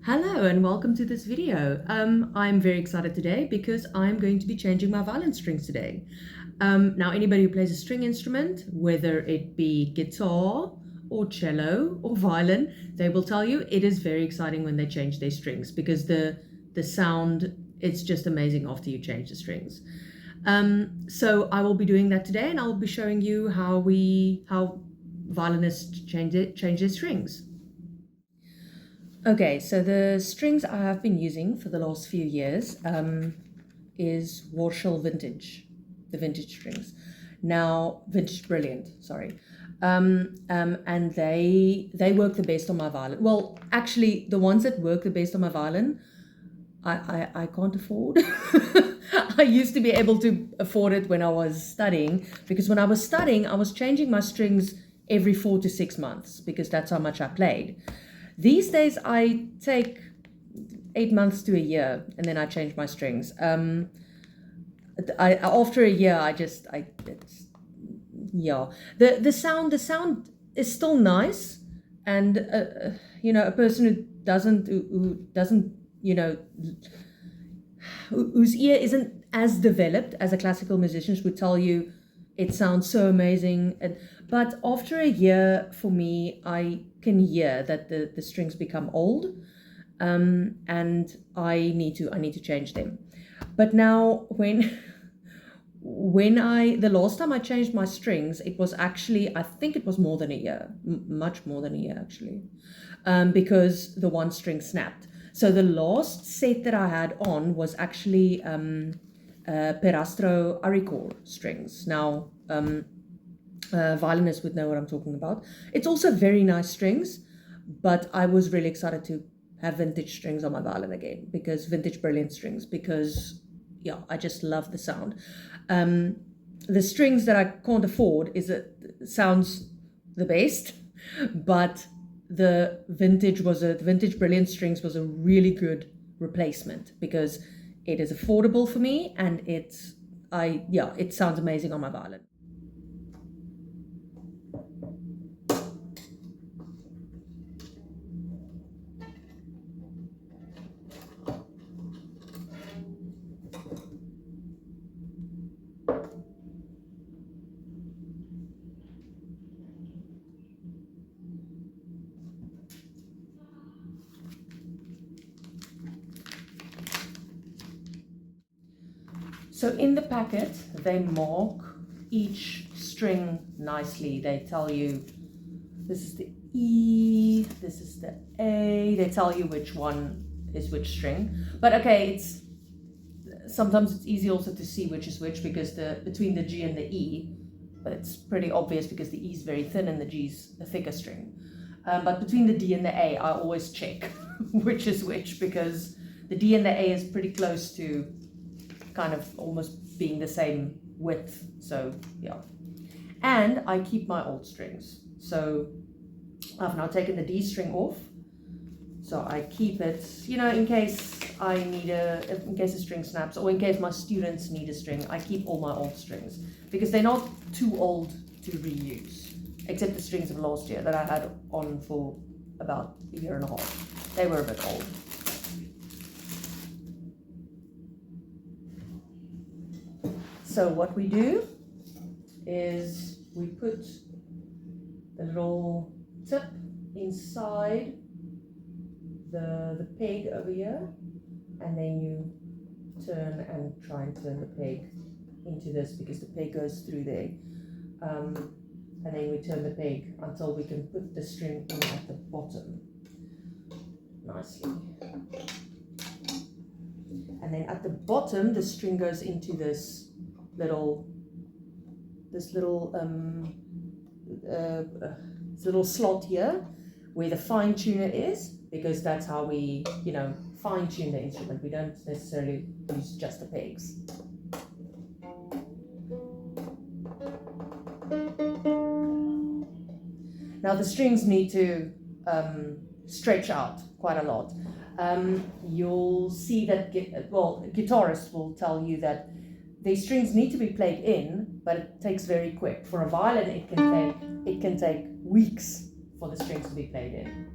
Hello and welcome to this video. I'm very excited today because I'm going to be changing my violin strings today. Now anybody who plays a string instrument, whether it be guitar or cello or violin, they will tell you it is very exciting when they change their strings because the sound, it's just amazing after you change the strings. So I will be doing that today and I'll be showing you how violinists change their strings. Okay, so the strings I have been using for the last few years is Warshall Vintage, the vintage strings. Now, Vintage Brilliant, sorry. And they work the best on my violin. Well, actually, the ones that work the best on my violin, I can't afford. I used to be able to afford it when I was studying, because when I was studying, I was changing my strings every 4 to 6 months because that's how much I played. These days, I take 8 months to a year, and then I change my strings. After a year, the sound is still nice, and a person who doesn't whose ear isn't as developed as a classical musician would tell you it sounds so amazing. But after a year, for me, I can hear that the strings become old, and I need to change them. But now the last time I changed my strings, it was actually, I think it was more than a year, much more than a year actually, because the one string snapped. So the last set that I had on was actually Perastro Aricor strings. Now, violinists would know what I'm talking about. It's also very nice strings, but I was really excited to have vintage strings on my violin again, because vintage brilliant strings, because yeah, I just love the sound. The strings that I can't afford sounds the best, but the vintage brilliant strings was a really good replacement because it is affordable for me, and it sounds amazing on my violin. So in the packet, they mark each string nicely. They tell you this is the E, this is the A. They tell you which one is which string. But okay, sometimes it's easy also to see which is which because between the G and the E, but it's pretty obvious because the E is very thin and the G is a thicker string. But between the D and the A, I always check which is which, because the D and the A is pretty close to kind of almost being the same width. So yeah, and I keep my old strings. So I've now taken the D string off, so I keep it, in case in case a string snaps, or in case my students need a string. I keep all my old strings because they're not too old to reuse, except the strings of last year that I had on for about a year and a half. They were a bit old. So what we do is we put the little tip inside the peg over here, and then you turn and try and turn the peg into this, because the peg goes through there. And then we turn the peg until we can put the string in at the bottom nicely. And then at the bottom, the string goes into this little slot here where the fine tuner is, because that's how we fine tune the instrument. We don't necessarily use just the pegs. Now the strings need to stretch out quite a lot. You'll see that guitarists will tell you that these strings need to be played in, but it takes very quick. For a violin, it can take weeks for the strings to be played in.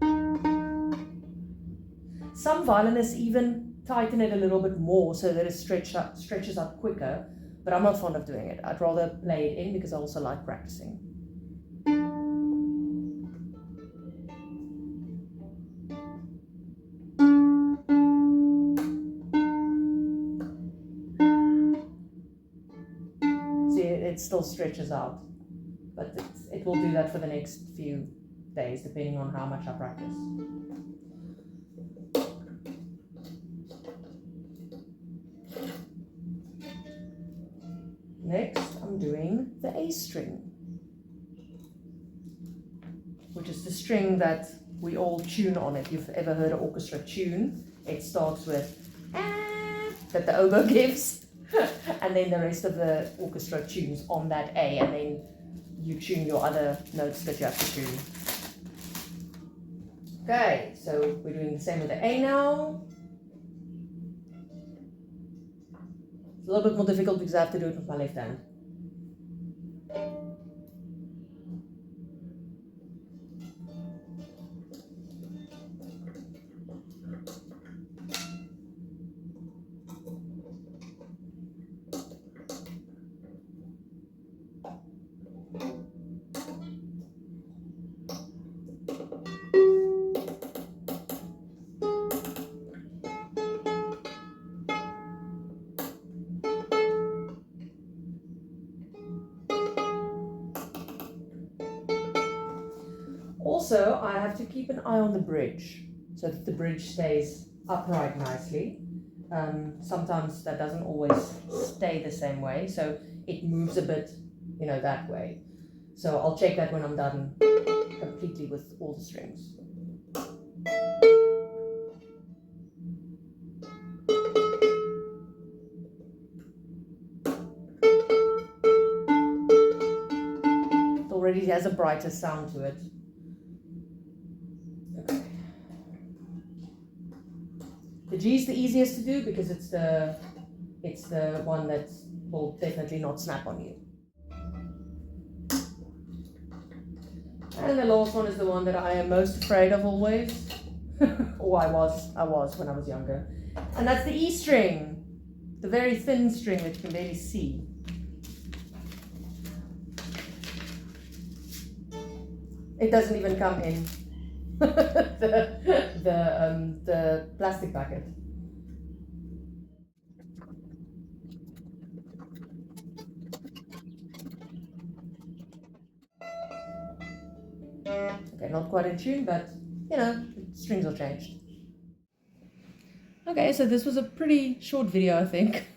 Some violinists even tighten it a little bit more so that it stretches out quicker, but I'm not fond of doing it. I'd rather play it in because I also like practicing. See, it still stretches out, but it will do that for the next few days, depending on how much I practice. Next, I'm doing the A string, which is the string that we all tune on. If you've ever heard an orchestra tune, it starts with that the oboe gives, and then the rest of the orchestra tunes on that A, and then you tune your other notes that you have to tune. Okay, so we're doing the same with the A now. It's a little bit more difficult because I have to do it with my left hand. Also, I have to keep an eye on the bridge so that the bridge stays upright nicely. Sometimes that doesn't always stay the same way, so it moves a bit, that way. So I'll check that when I'm done completely with all the strings. It already has a brighter sound to it. The G is the easiest to do because it's the one that will definitely not snap on you. And the last one is the one that I am most afraid of always. Or I was when I was younger. And that's the E string. The very thin string that you can barely see. It doesn't even come in the plastic packet. Okay, not quite in tune, but the strings are changed. Okay, so this was a pretty short video, I think.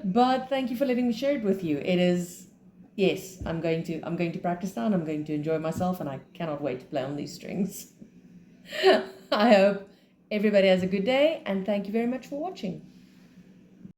But thank you for letting me share it with you. It is, yes, I'm going to practice now, and I'm going to enjoy myself, and I cannot wait to play on these strings. I hope everybody has a good day, and thank you very much for watching.